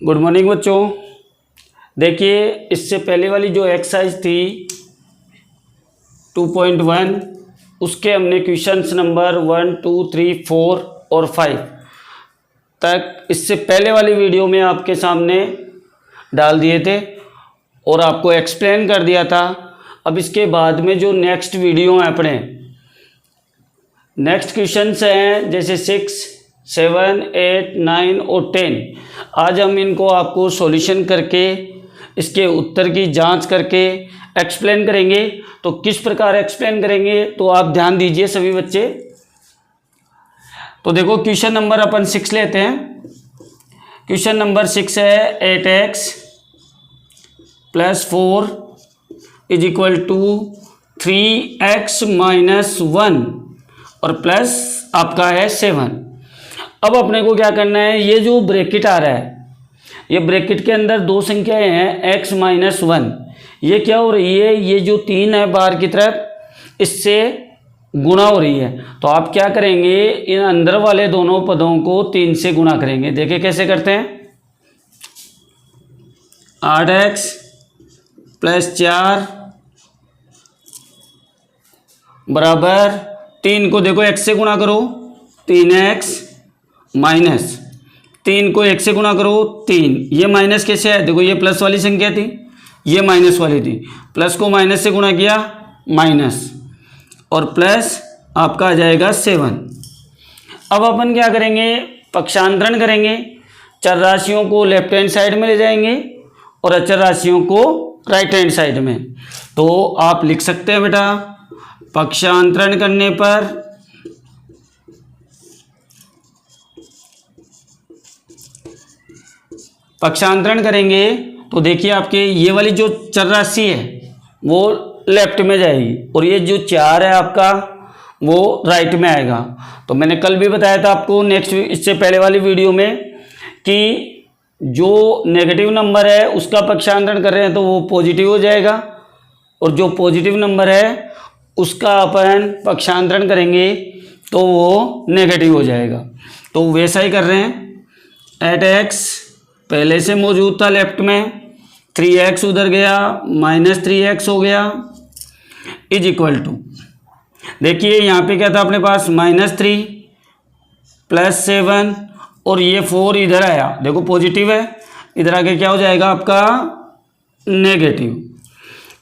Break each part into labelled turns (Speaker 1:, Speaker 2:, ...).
Speaker 1: Good morning बच्चों। देखिए, इससे पहले वाली जो एक्सरसाइज थी 2.1 उसके हमने क्वेश्चंस नंबर 1, 2, 3, 4 और 5 तक इससे पहले वाली वीडियो में आपके सामने डाल दिए थे और आपको एक्सप्लेन कर दिया था। अब इसके बाद में जो नेक्स्ट वीडियो हैं अपने नेक्स्ट क्वेश्चंस हैं जैसे 6, 7, 8, 9 और 10। आज हम इनको आपको सॉल्यूशन करके इसके उत्तर की जांच करके एक्सप्लेन करेंगे। तो किस प्रकार एक्सप्लेन करेंगे तो आप ध्यान दीजिए सभी बच्चे। तो देखो, क्वेश्चन नंबर अपन 6 लेते हैं। क्वेश्चन नंबर 6 है 8x + 4 = 3x - 1 और प्लस आपका है 7। अब अपने को क्या करना है, ये जो ब्रैकेट आ रहा है ये ब्रैकेट के अंदर दो संख्याएं हैं x - 1। ये क्या हो रही है, ये जो 3 है बाहर की तरफ इससे गुणा हो रही है। तो आप क्या करेंगे, इन अंदर वाले दोनों पदों को 3 से गुणा करेंगे। देखिए कैसे करते हैं। 8x + 4 बराबर 3 को देखो x से गुणा करो 3x माइनस 3 को 1 से गुणा करो 3। ये माइनस कैसे है, देखो ये प्लस वाली संख्या थी, ये माइनस वाली थी। प्लस को माइनस से गुणा किया माइनस और प्लस आपका आ जाएगा 7। अब अपन क्या करेंगे, पक्षांतरण करेंगे। चर राशियों को लेफ्ट हैंड साइड में ले जाएंगे और अचर राशियों को राइट हैंड साइड में। तो आप लिख सकते हैं बेटा, पक्षांतरण करने पर पक्षांतरण करेंगे तो देखिए आपके ये वाली जो चर राशि है वो लेफ्ट में जाएगी और ये जो 4 है आपका वो राइट में आएगा। तो मैंने कल भी बताया था आपको नेक्स्ट इससे पहले वाली वीडियो में कि जो नेगेटिव नंबर है उसका पक्षांतरण कर रहे हैं तो वो पॉजिटिव हो जाएगा और जो पॉजिटिव नंबर है उसका अपन पक्षांतरण करेंगे तो वो नेगेटिव हो जाएगा। तो वैसा ही कर रहे हैं। 8x पहले से मौजूद था लेफ्ट में, 3x उधर गया -3x हो गया = देखिए यहाँ पे क्या था अपने पास -3 + 7 और ये 4 इधर आया, देखो पॉजिटिव है, इधर आके क्या हो जाएगा आपका नेगेटिव।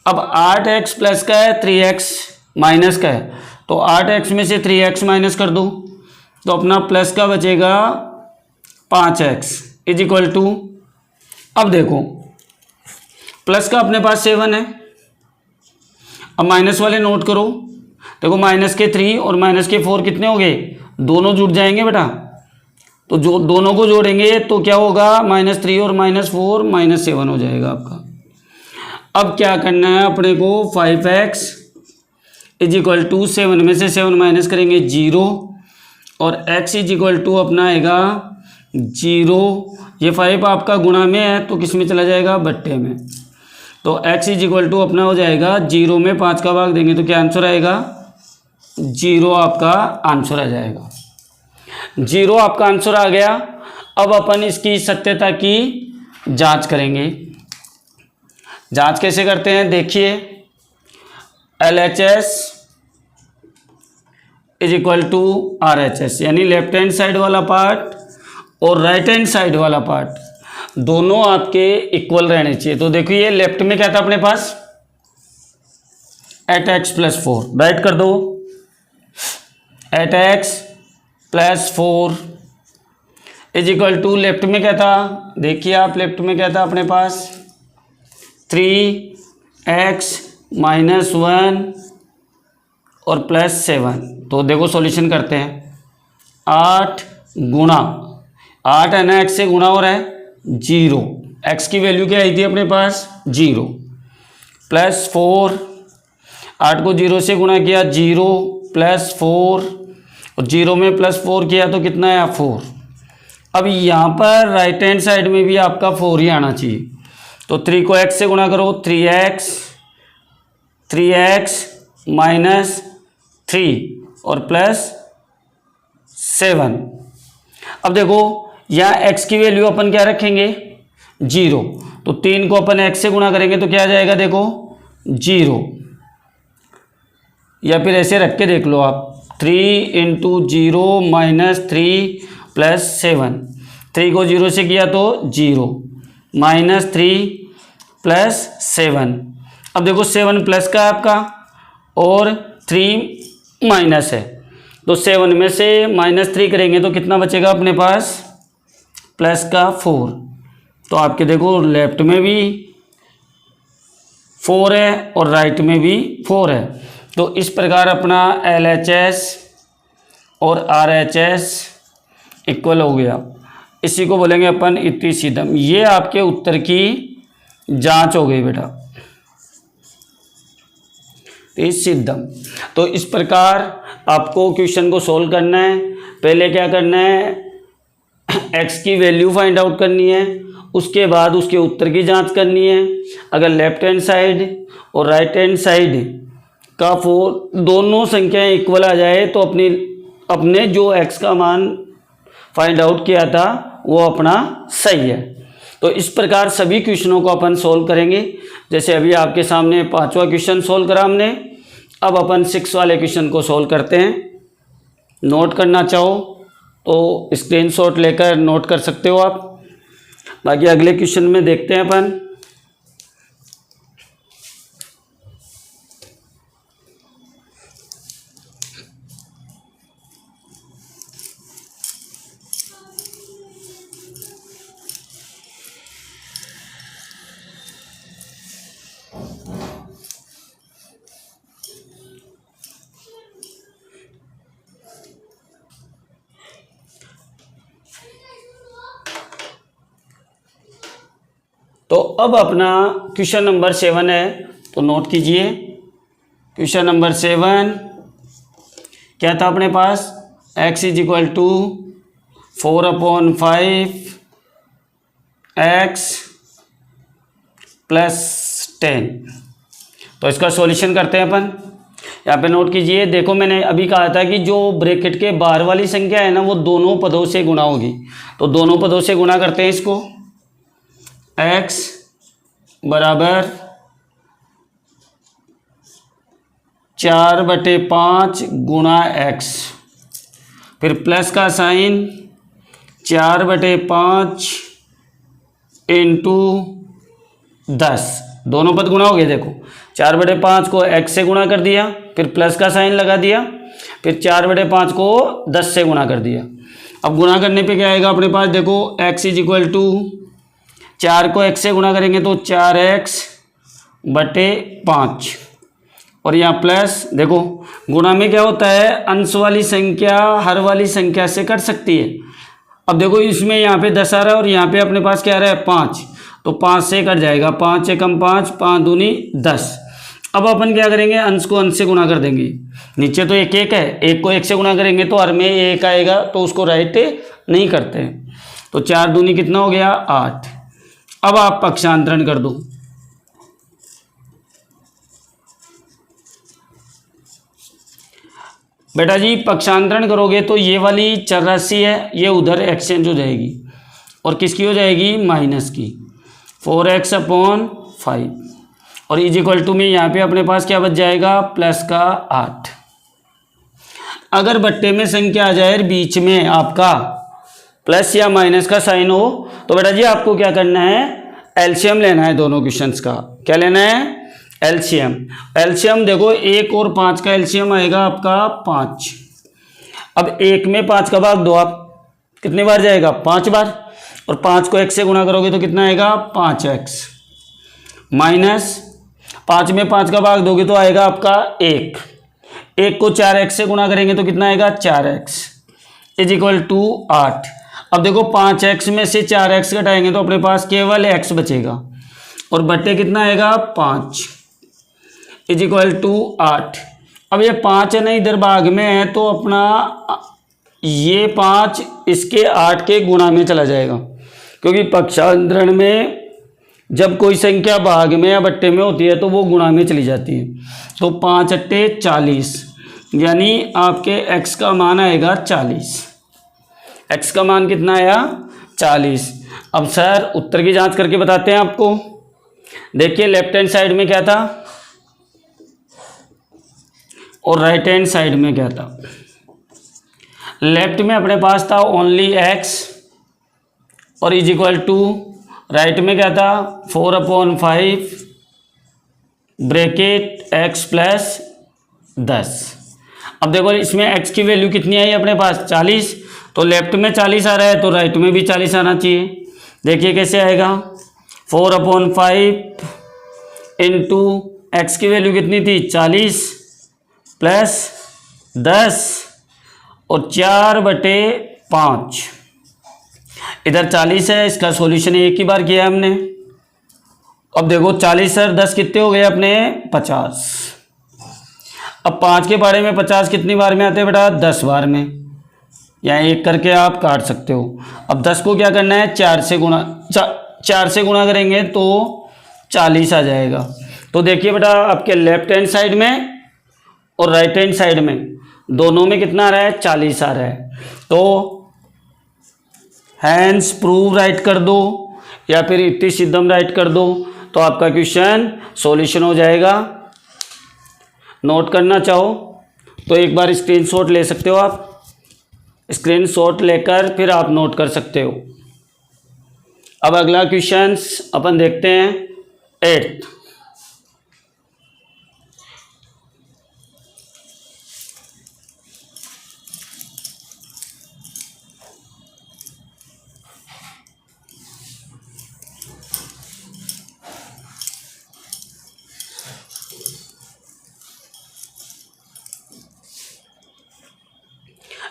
Speaker 1: अब 8x प्लस का है 3x माइनस का है, तो 8x में से 3x माइनस कर दो तो अपना प्लस का बचेगा 5x = अब देखो प्लस का अपने पास 7 है। अब माइनस वाले नोट करो, देखो माइनस के 3 और माइनस के 4 कितने हो गए, दोनों जुड़ जाएंगे बेटा। तो जो दोनों को जोड़ेंगे तो क्या होगा, -3 और -4 -7 हो जाएगा आपका। अब क्या करना है अपने को, 5x = 7 में से 7 माइनस करेंगे 0 और x = अपना आएगा 0। ये 5 आपका गुणा में है तो किस में चला जाएगा, बट्टे में। तो x = अपना हो जाएगा 0 में 5 का भाग देंगे तो क्या आंसर आएगा, 0 आपका आंसर आ जाएगा। 0 आपका आंसर आ गया। अब अपन इसकी सत्यता की जांच करेंगे। जांच कैसे करते हैं, देखिए LHS = RHS, यानी लेफ्ट हैंड साइड वाला पार्ट और राइट हैंड साइड वाला पार्ट दोनों आपके इक्वल रहने चाहिए। तो देखिए ये लेफ्ट में क्या था अपने पास 8x + 4, राइट कर दो 8x + 4 = लेफ्ट में क्या था, देखिए आप लेफ्ट में क्या था अपने पास 3x - 1 और +7। तो देखो सॉल्यूशन करते हैं। 8 गुणा 8 है ना, x से गुणा हो रहा है 0, x की वैल्यू क्या आई थी अपने पास 0 + 4, 8 को 0 से गुणा किया 0 + 4 और 0 में +4 किया तो कितना आया 4। अब यहाँ पर राइट हैंड साइड में भी आपका 4 ही आना चाहिए। तो 3 को x से गुणा करो 3x - 3 और +7। अब देखो यहाँ x की वैल्यू अपन क्या रखेंगे 0। तो 3 को अपन x से गुणा करेंगे तो क्या आ जाएगा, देखो 0। या फिर ऐसे रख के देख लो आप, 3 इंटू 0 माइनस 3 प्लस 7। 3 को 0 से किया तो 0 माइनस 3 प्लस 7। अब देखो 7 प्लस का है आपका और 3 माइनस है, तो 7 में से -3 करेंगे तो कितना बचेगा अपने पास, प्लस का 4। तो आपके देखो लेफ्ट में भी 4 है और राइट में भी 4 है। तो इस प्रकार अपना LHS और RHS इक्वल हो गया। इसी को बोलेंगे अपन इतिसिद्धम। ये आपके उत्तर की जांच हो गई बेटा, इतिसिद्धम। तो इस प्रकार आपको क्वेश्चन को सोल्व करना है। पहले क्या करना है, x की वैल्यू फाइंड आउट करनी है, उसके बाद उसके उत्तर की जांच करनी है। अगर लेफ्ट हैंड साइड और राइट हैंड साइड का दोनों संख्याएं इक्वल आ जाए तो अपने जो x का मान फाइंड आउट किया था वो अपना सही है। तो इस प्रकार सभी क्वेश्चनों को अपन सोल्व करेंगे। जैसे अभी आपके सामने 5वां क्वेश्चन सोल्व करा हमने, अब अपन 6 वाले क्वेश्चन को सोल्व करते हैं। नोट करना चाहो तो स्क्रीनशॉट लेकर नोट कर सकते हो आप। बाकी अगले क्वेश्चन में देखते हैं अपन। तो अब अपना क्वेश्चन नंबर 7 है, तो नोट कीजिए। क्वेश्चन नंबर 7 क्या था अपने पास, x is equal to 4/5 x plus 10। तो इसका सॉल्यूशन करते हैं अपन। यहाँ पे नोट कीजिए, देखो मैंने अभी कहा था कि जो ब्रैकेट के बाहर वाली संख्या है ना वो दोनों पदों से गुणा होगी। तो दोनों पदों से गुणा करते हैं इसको। x बराबर 4/5 गुणा x, फिर प्लस का साइन 4/5 इंटू 10। दोनों पद गुणा हो गए। देखो 4/5 को x से गुणा कर दिया, फिर प्लस का साइन लगा दिया, फिर 4/5 को 10 से गुणा कर दिया। अब गुणा करने पे क्या आएगा अपने पास, देखो x इज इक्वल टू 4 को x से गुणा करेंगे तो 4x/5 और यहाँ प्लस। देखो गुणा में क्या होता है, अंश वाली संख्या हर वाली संख्या से कट सकती है। अब देखो इसमें यहाँ पे 10 आ रहा है और यहाँ पे अपने पास क्या आ रहा है 5, तो 5 से कट जाएगा। 5 एकम 5, 5 दूनी 10। अब अपन क्या करेंगे, अंश को अंश से गुणा कर देंगे। नीचे तो 1 1 है, 1 को 1 से गुणा करेंगे तो हर में 1 आएगा, तो उसको राइट नहीं करते। तो 4 दूनी कितना हो गया 8। अब आप पक्षांतरण कर दो। बेटा जी पक्षांतरण करोगे तो ये वाली चर राशि है ये उधर एक्सचेंज हो जाएगी और किसकी हो जाएगी, माइनस की। 4x/5 और इज इक्वल टू में यहाँ पे अपने पास क्या बच जाएगा, प्लस का 8। अगर बट्टे में संख्या आ जाए बीच में आपका प्लस या माइनस का साइन हो तो बेटा जी आपको क्या करना है, एलसीएम लेना है दोनों क्वेश्चंस का। क्या लेना है, एलसीएम। एलसीएम देखो 1 और 5 का एलसीएम आएगा आपका 5। अब 1 में 5 का भाग दो आप, कितनी बार जाएगा 5 बार, और 5 को x से गुणा करोगे तो कितना आएगा 5x, माइनस 5 में 5 का भाग दोगे तो आएगा आपका 1। 1 को 4x से गुणा करेंगे तो कितना आएगा 4x इज इक्वल टू 8। अब देखो 5x में से 4x घटाएंगे तो अपने पास केवल x बचेगा और बट्टे कितना आएगा 5 इज इक्वल टू 8। अब ये 5 है ना इधर भाग में है तो अपना ये 5 इसके 8 के गुणा में चला जाएगा, क्योंकि पक्षांतरण में जब कोई संख्या भाग में या बट्टे में होती है तो वो गुणा में चली जाती है। तो 5 अट्टे 40 यानी आपके x का मान आएगा 40। x का मान कितना आया 40। अब सर उत्तर की जांच करके बताते हैं आपको। देखिए लेफ्ट हैंड साइड में क्या था और राइट हैंड साइड में क्या था। लेफ्ट में अपने पास था ओनली x और इज इक्वल टू, राइट में क्या था 4/5 ब्रैकेट x प्लस 10। अब देखो इसमें x की वैल्यू कितनी आई अपने पास 40, तो लेफ्ट में 40 आ रहा है तो राइट में भी 40 आना चाहिए। देखिए कैसे आएगा 4/5 इंटू एक्स की वैल्यू कितनी थी 40 प्लस 10 और 4/5, इधर 40 है, इसका सॉल्यूशन एक ही बार किया हमने। अब देखो 40 और 10 कितने हो गए अपने 50। अब 5 के बारे में 50 कितनी बार में आते हैं बेटा 10 बार में, या एक करके आप काट सकते हो। अब 10 को क्या करना है 4 से गुणा करेंगे तो 40 आ जाएगा। तो देखिए बेटा आपके लेफ्ट हैंड साइड में और राइट हैंड साइड में दोनों में कितना आ रहा है 40 आ रहा है। तो हैंस प्रूव राइट कर दो या फिर इति सिद्धम राइट कर दो, तो आपका क्वेश्चन सॉल्यूशन हो जाएगा। नोट करना चाहो तो एक बार स्क्रीनशॉट ले सकते हो आप, स्क्रीनशॉट लेकर फिर आप नोट कर सकते हो। अब अगला क्वेश्चन अपन देखते हैं 8th।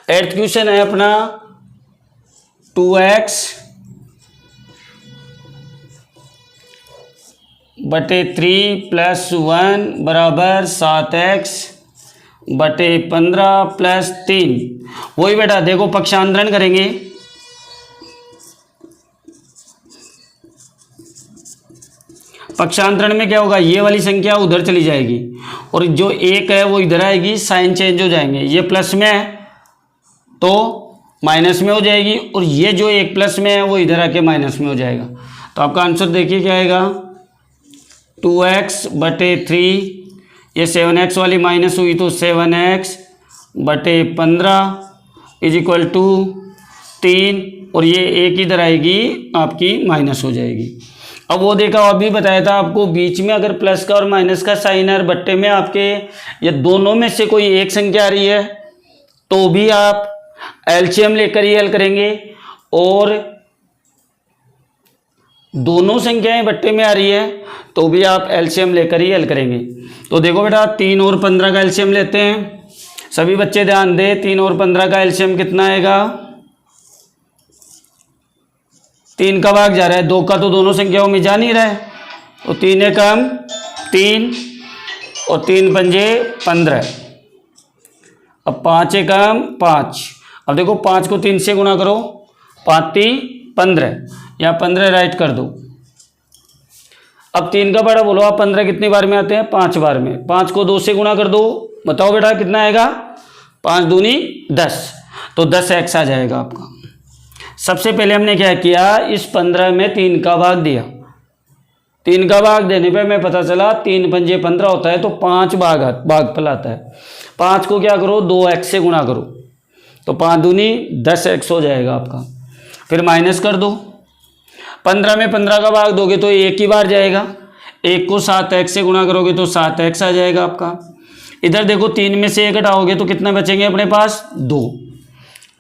Speaker 1: एट्थ क्वेश्चन है अपना 2x बटे 3 प्लस 1 बराबर 7x बटे 15 प्लस 3। वही बेटा देखो पक्षांतरण करेंगे। पक्षांतरण में क्या होगा ये वाली संख्या उधर चली जाएगी और जो एक है वो इधर आएगी, साइन चेंज हो जाएंगे। ये प्लस में है तो माइनस में हो जाएगी और ये जो एक प्लस में है वो इधर आके माइनस में हो जाएगा। तो आपका आंसर देखिए क्या आएगा 2x बटे 3, ये 7x वाली माइनस हुई तो 7x बटे 15 इज इक्वल टू 3 और ये एक इधर आएगी आपकी माइनस हो जाएगी। अब वो देखा अभी बताया था आपको बीच में अगर प्लस का और माइनस का साइन है, बट्टे में आपके ये दोनों में से कोई एक संख्या आ रही है तो भी आप एलसीएम लेकर ही हल करेंगे, और दोनों संख्याएं बट्टे में आ रही है तो भी आप एलसीएम लेकर ही हल करेंगे। तो देखो बेटा 3 और 15 का एलसीएम लेते हैं। सभी बच्चे ध्यान दें 3 और 15 का एलसीएम कितना आएगा 3 का भाग जा रहा है, 2 का तो दोनों संख्याओं में जा नहीं रहा है, तो 3 एकम 3 और 3 पंजे 15। अब 5 एकम 5। अब देखो 5 को 3 से गुणा करो, 5 3 15, या 15 राइट कर दो। अब 3 का बड़ा बोलो आप 15 कितनी बार में आते हैं 5 बार में। 5 को 2 से गुणा कर दो, बताओ बेटा कितना आएगा 5 दूनी 10, तो 10x आ जाएगा आपका। सबसे पहले हमने क्या किया इस 15 में 3 का भाग दिया। 3 का भाग देने पे हमें पता चला 3 पंजे 15 होता है तो 5 भागफल आता है। 5 को क्या करो 2x से गुणा करो, तो 5 दूनी 10x हो जाएगा आपका। फिर माइनस कर दो, 15 में 15 का भाग दोगे तो एक ही बार जाएगा, 1 को 7x से गुणा करोगे तो 7x आ जाएगा आपका। इधर देखो 3 में से 1 हटाओगे तो कितना बचेंगे अपने पास 2।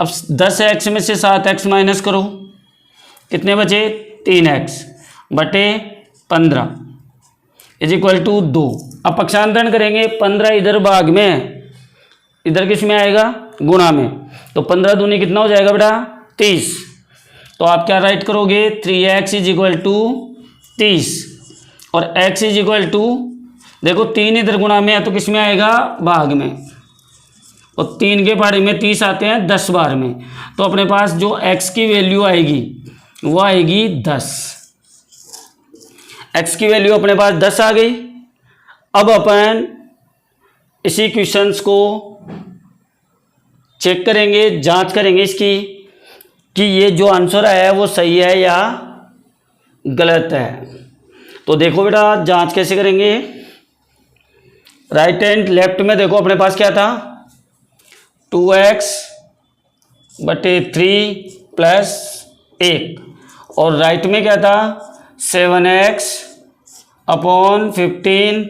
Speaker 1: अब 10x में से 7x माइनस करो, कितने बचे 3x बटे 15 इज इक्वल टू 2। अब पक्षांतरण करेंगे, 15 इधर भाग में, इधर किस में आएगा गुणा में, तो 15 दूनी कितना हो जाएगा बेटा 30। तो आप क्या राइट करोगे 3x इज इक्वल टू 30 और x इज इक्वल टू, देखो 3 इधर गुणा में है तो किस में आएगा भाग में, और 3 के बारे में 30 आते हैं 10 बार में, तो अपने पास जो x की वैल्यू आएगी वो आएगी 10। x की वैल्यू अपने पास 10 आ गई। अब अपन इसी क्वेश्चंस को चेक करेंगे, जांच करेंगे इसकी। कि ये जो आंसर है वो सही है या गलत है। तो देखो बेटा जांच कैसे करेंगे। राइट हैंड लेफ्ट में देखो अपने पास क्या था, 2x बटे 3 प्लस 1, और राइट में क्या था 7x अपॉन 15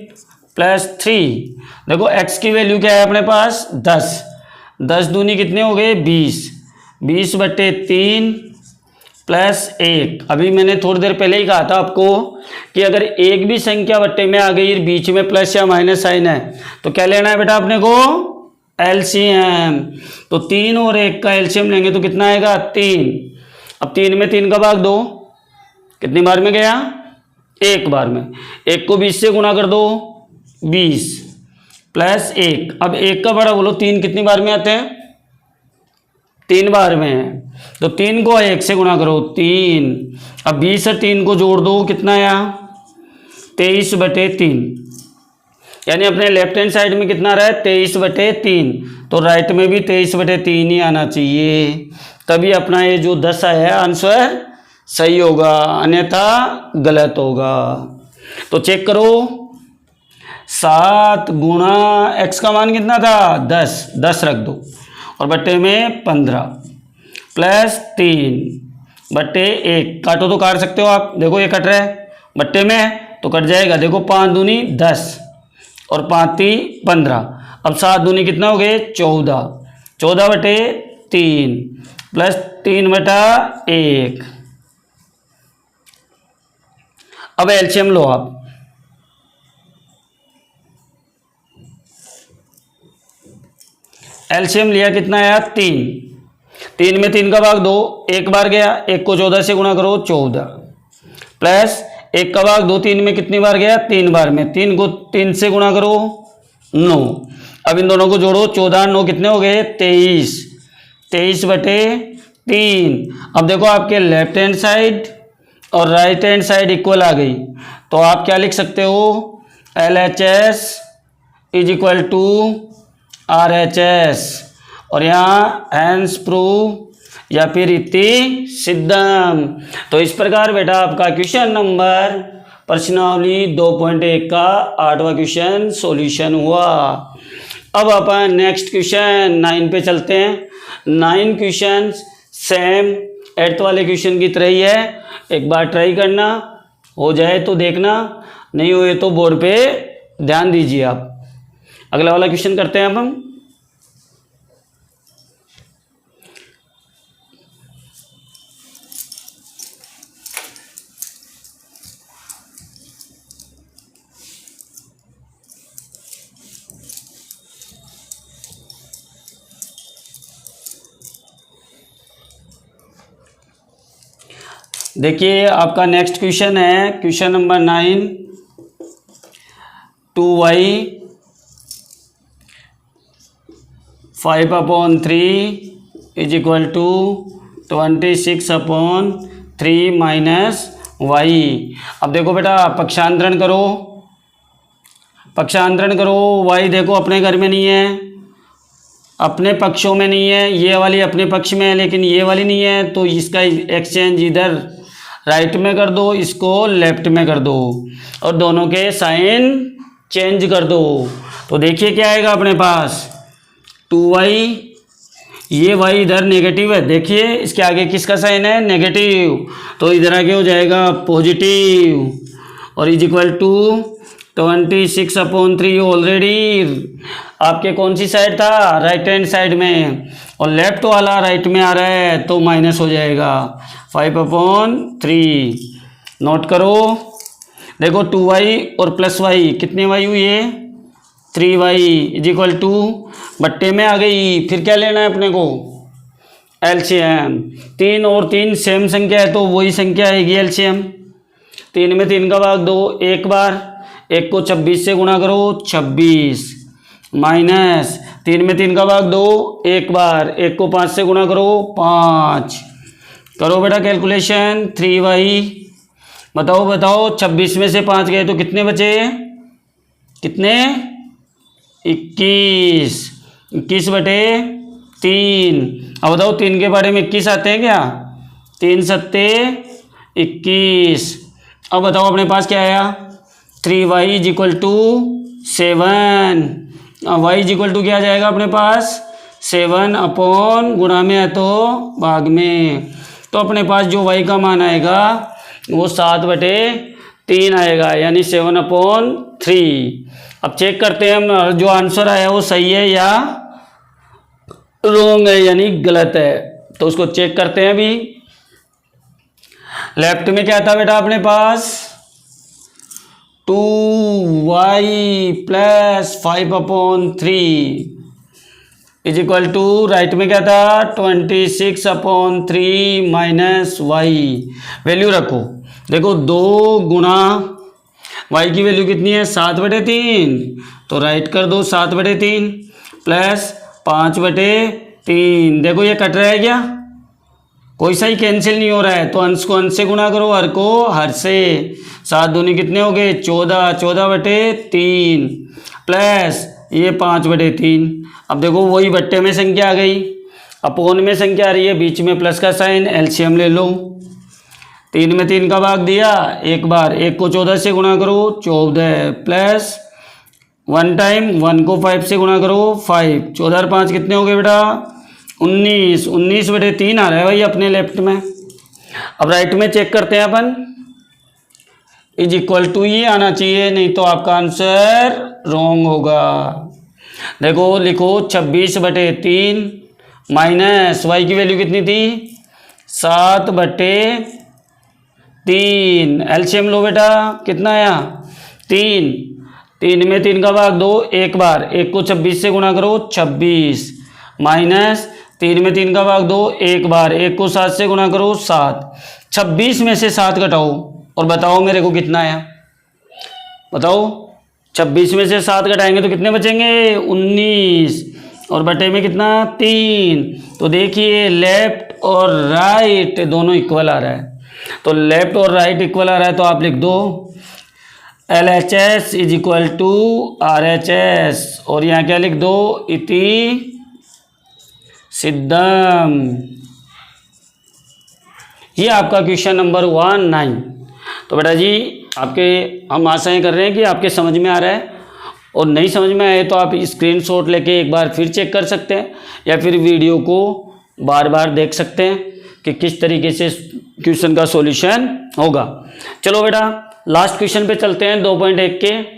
Speaker 1: प्लस 3। देखो x की वैल्यू क्या है अपने पास 10, 10 दूनी कितने हो गए 20, 20 बटे 3 प्लस 1। अभी मैंने थोड़ी देर पहले ही कहा था आपको कि अगर एक भी संख्या बट्टे में आ गई बीच में प्लस या माइनस साइन है तो क्या लेना है बेटा अपने को एलसीएम। तो 3 और 1 का एलसीएम लेंगे तो कितना आएगा 3। अब 3 में 3 का भाग दो, कितनी बार में गया एक बार में, 1 को 20 से गुणा कर दो 20 प्लस 1। अब 1 का बड़ा बोलो 3 कितनी बार में आते हैं 3 बार में है, तो 3 को 1 से गुणा करो 3। अब 20 और 3 को जोड़ दो कितना आया 23 बटे 3, यानी अपने लेफ्ट हैंड साइड में कितना रहा है 23 बटे 3, तो राइट में भी 23 बटे 3 ही आना चाहिए, तभी अपना ये जो 10 आया आंसर सही होगा, अन्यथा गलत होगा। तो चेक करो 7 गुणा x का मान कितना था 10, 10 रख दो और बट्टे में 15 प्लस 3 बट्टे 1, काटो तो काट सकते हो आप, देखो ये कट रहा है बट्टे में है तो कट जाएगा, देखो 5 दूनी 10 और 5 3 15। अब 7 दूनी कितना हो गए 14, 14 बटे 3 प्लस 3 बटा 1। अब एलसीएम लो आप, एलसीएम लिया कितना आया 3, 3 में 3 का भाग दो, एक बार गया, 1 को 14 से गुणा करो 14 प्लस 1 का भाग दो, 3 में कितनी बार गया 3 बार में, 3 को 3 से गुणा करो 9। अब इन दोनों को जोड़ो 14 9 कितने हो गए 23, 23 बटे 3। अब देखो आपके लेफ्ट हैंड साइड और राइट हैंड साइड इक्वल आ गई, तो आप क्या लिख सकते हो LHS is equal to RHS, और यहाँ हैंस प्रूव या फिर इति सिद्धम। तो इस प्रकार बेटा आपका क्वेश्चन नंबर प्रश्नावली 2.1 का 8वां क्वेश्चन सॉल्यूशन हुआ। अब अपन नेक्स्ट क्वेश्चन 9 पे चलते हैं। 9 क्वेश्चन सेम 8th वाले क्वेश्चन की तरह ही है, एक बार ट्राई करना, हो जाए तो देखना, नहीं हुए तो बोर्ड पे ध्यान दीजिए आप। अगला वाला क्वेश्चन करते हैं अब हम। देखिए आपका नेक्स्ट क्वेश्चन है question number 9, 2y 5/3 is equal to 26/3 minus y। अब देखो बेटा पक्षांतरण करो, पक्षांतरण करो, y देखो अपने घर में नहीं है, अपने पक्षों में नहीं है, ये वाली अपने पक्ष में है लेकिन ये वाली नहीं है, तो इसका एक्सचेंज इधर राइट में कर दो, इसको लेफ्ट में कर दो और दोनों के साइन चेंज कर दो। तो देखिए क्या आएगा अपने पास 2y, ये y इधर नेगेटिव है, देखिए इसके आगे किसका साइन है नेगेटिव, तो इधर आगे हो जाएगा पॉजिटिव और इज इक्वल टू 26/3। ऑलरेडी आपके कौन सी साइड था राइट हैंड साइड में, और लेफ्ट वाला राइट में आ रहा है तो माइनस हो जाएगा 5/3। नोट करो, देखो 2y और प्लस y कितने y हुई है 3y इज इक्वल टू बट्टे में आ गई, फिर क्या लेना है अपने को एलसीएम। 3 और 3 सेम संख्या है तो वही संख्या आएगी एलसीएम। 3 में 3 का भाग दो एक बार, 1 को 26 से गुणा करो 26 माइनस 3 में 3 का भाग दो एक बार, 1 को 5 से गुणा करो 5। करो बेटा कैलकुलेशन 3y, बताओ बताओ 26 में से 5 गए तो कितने बचे, कितने 21, 21/3। अब बताओ 3 के बारे में 21 आते हैं क्या? 3 सत्ते 21। अब बताओ अपने पास क्या आया? 3y is equal to 7। y is equal to क्या आ जाएगा अपने पास? 7 अपॉन गुणा में है तो भाग में। तो अपने पास जो y का मान आएगा वो 7/3 आएगा, यानी 7/3। अब चेक करते हैं हम जो आंसर आया वो सही है या रॉन्ग है, यानी गलत है। तो उसको चेक करते हैं अभी। लेफ्ट में क्या था बेटा अपने पास? 2y plus 5/3 is equal to, right में क्या था? 26/3 माइनस वाई। वैल्यू रखो, देखो 2 गुणा y की वैल्यू कितनी है? 7/3। तो राइट कर दो 7/3 प्लस 5/3। देखो ये कट रहा है क्या? कोई सा ही कैंसिल नहीं हो रहा है, तो अंश को अंश से गुणा करो, हर को हर से। 7 दूनी कितने हो गए? 14, 14/3 प्लस ये 5/3। अब देखो वही बट्टे में संख्या आ गई, अपोन में संख्या आ रही है, बीच में प्लस का साइन, एलसीएम ले लो। 3 में 3 का भाग दिया एक बार, 1 को 14 से गुणा करो 14 प्लस 1 टाइम 1 को 5 से गुणा करो 5। 14 और 5 कितने हो गए बेटा? 19। 19/3 आ रहा है भाई अपने लेफ्ट में। अब राइट में चेक करते हैं अपन, इज इक्वल टू ही आना चाहिए, नहीं तो आपका आंसर रॉन्ग होगा। देखो लिखो 26/3 माइनस वाई की वैल्यू कितनी थी? 7/3। एलसीएम लो बेटा, कितना आया? 3। 3 में 3 का भाग दो एक बार, 1 को 26 से गुणा करो 26 माइनस 3 में 3 का भाग दो एक बार, 1 को 7 से गुणा करो 7। 26 में से 7 घटाओ और बताओ मेरे को कितना आया? बताओ 26 में से 7 घटाएंगे तो कितने बचेंगे? 19। और बटे में कितना? 3। तो देखिए लेफ्ट और राइट दोनों इक्वल आ रहा है, तो लेफ्ट और राइट इक्वल आ रहा है, तो आप लिख दो LHS is equal to RHS, और यहाँ क्या लिख दो? इति सिद्धम। ये आपका क्वेश्चन नंबर 19। तो बेटा जी आपके हम आशाएं कर रहे हैं कि आपके समझ में आ रहा है, और नहीं समझ में आए तो आप स्क्रीनशॉट लेके एक बार फिर चेक कर सकते हैं, या फिर वीडियो को बार बार देख सकते हैं कि किस तरीके से क्वेश्चन का सॉल्यूशन होगा। चलो बेटा लास्ट क्वेश्चन पे चलते हैं 2.1 के।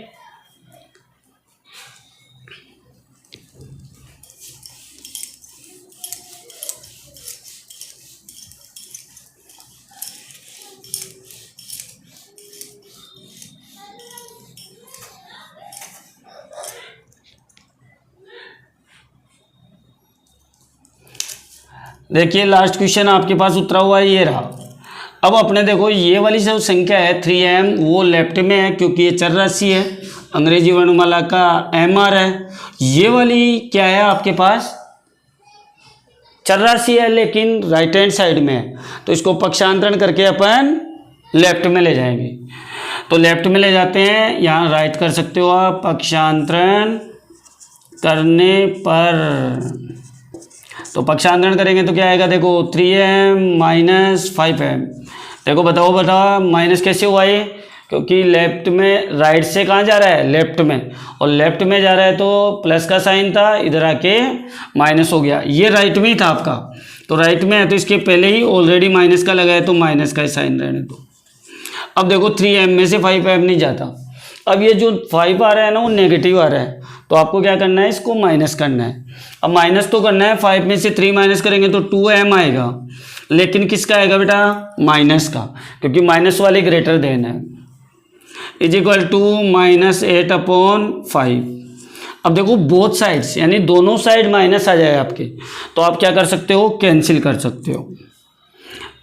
Speaker 1: देखिए लास्ट क्वेश्चन आपके पास उतरा हुआ है, ये रहा। अब अपने देखो ये वाली जो संख्या है 3m वो लेफ्ट में है क्योंकि ये चर राशि है, अंग्रेजी वर्णमाला का mr है। ये वाली क्या है आपके पास? चर राशि है लेकिन राइट हैंड साइड में है, तो इसको पक्षांतरण करके अपन लेफ्ट में ले जाएंगे। तो लेफ्ट में ले जाते हैं, यहाँ राइट कर सकते हो आप, पक्षांतरण करने पर। तो पक्षांतरण करेंगे तो क्या आएगा? देखो 3m माइनस 5m। देखो बताओ बेटा माइनस कैसे हुआ ये? क्योंकि लेफ्ट में, राइट से कहाँ जा रहा है? लेफ्ट में, और लेफ्ट में जा रहा है तो प्लस का साइन था, इधर आके माइनस हो गया। ये राइट में ही था आपका, तो राइट में है तो इसके पहले ही ऑलरेडी माइनस का लगा है, तो माइनस का साइन रहने दो। अब देखो 3m में से 5m नहीं जाता। अब ये जो 5 आ रहा है ना वो नेगेटिव आ रहा है, तो आपको क्या करना है? इसको माइनस करना है। अब माइनस तो करना है, 5 में से 3 माइनस करेंगे तो 2m आएगा, लेकिन किसका आएगा बेटा? माइनस का, क्योंकि माइनस वाले ग्रेटर देन है। Is equal to -8/5। अब देखो बोथ साइड्स, यानी दोनों साइड माइनस आ जाए आपके, तो आप क्या कर सकते हो? कैंसिल कर सकते हो।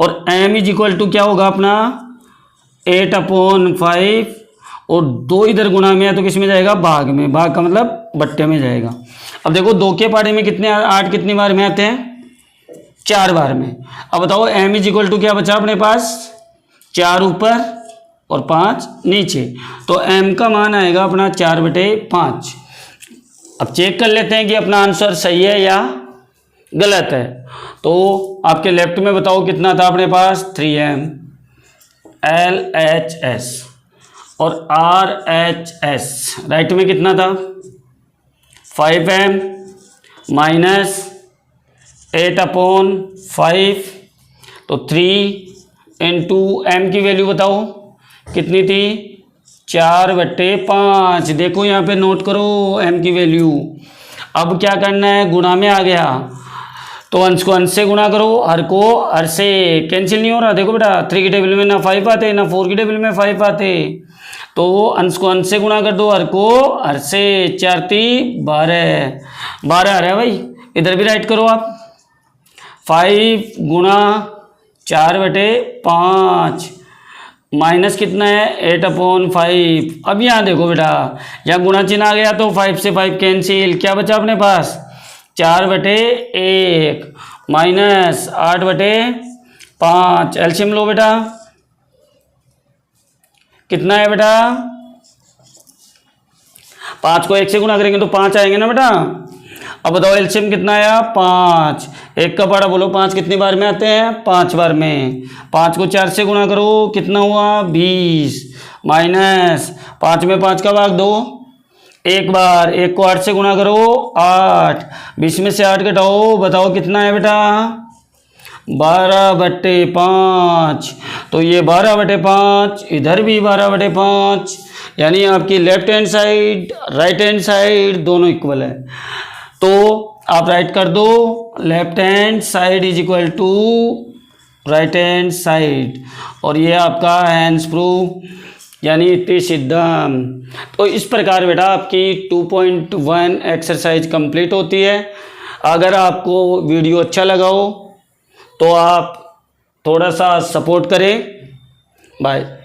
Speaker 1: और m इज इक्वल टू क्या होगा अपना? 8/5, और 2 इधर गुणा में है तो किस में जाएगा? भाग में। भाग का मतलब बट्टे में जाएगा। अब देखो 2 के पाड़े में कितने 8 कितनी बार में आते हैं? 4 बार में। अब बताओ m इज इक्वल टू क्या बचा अपने पास? 4 ऊपर और 5 नीचे, तो m का मान आएगा अपना 4/5। अब चेक कर लेते हैं कि अपना आंसर सही है या गलत है। तो आपके लेफ्ट में बताओ कितना था अपने पास 3m LHS और RHS, राइट में कितना था 5m माइनस 8/5, तो 3 इंटू m की वैल्यू बताओ कितनी थी 4/5। देखो यहाँ पे नोट करो m की वैल्यू। अब क्या करना है, गुणा में आ गया तो अंश को अंश से गुणा करो, हर को हर से, कैंसिल नहीं हो रहा। देखो बेटा 3 की टेबल में ना 5 आते ना 4 की टेबल में 5 आते, तो अंश को अंश से गुणा कर दो, हर को हर से, 4 3 12 12 आ रहा है भाई। इधर भी राइट करो आप, 5 गुणा 4/5 माइनस कितना है 8/5। अब यहाँ देखो बेटा, यहाँ गुणा चिन्ह आ गया तो 5 से 5 कैंसिल, क्या बचा अपने पास 4/1 माइनस 8/5। एलसीएम लो बेटा, कितना है बेटा 5 को 1 से गुणा करेंगे तो 5 आएंगे ना बेटा। अब बताओ एलसीएम कितना आया 5, 1 का पारा बोलो 5 कितनी बार में आते हैं 5 बार में। 5 को 4 से गुणा करो कितना हुआ 20 माइनस 5 में 5 का भाग दो 1 बार, 1 को 8 से गुणा करो 8, 20 में से 8 घटाओ बताओ कितना है बेटा 12/5। तो ये 12/5, इधर भी 12/5, यानी आपकी left hand side right hand side दोनों इक्वल है। तो आप राइट कर दो, left hand side is equal to right hand side, और ये आपका हैंड्स प्रूफ यानी इतनी सिद्धम। तो इस प्रकार बेटा आपकी 2.1 एक्सरसाइज कंप्लीट होती है। अगर आपको वीडियो अच्छा लगा हो तो आप थोड़ा सा सपोर्ट करें। बाय।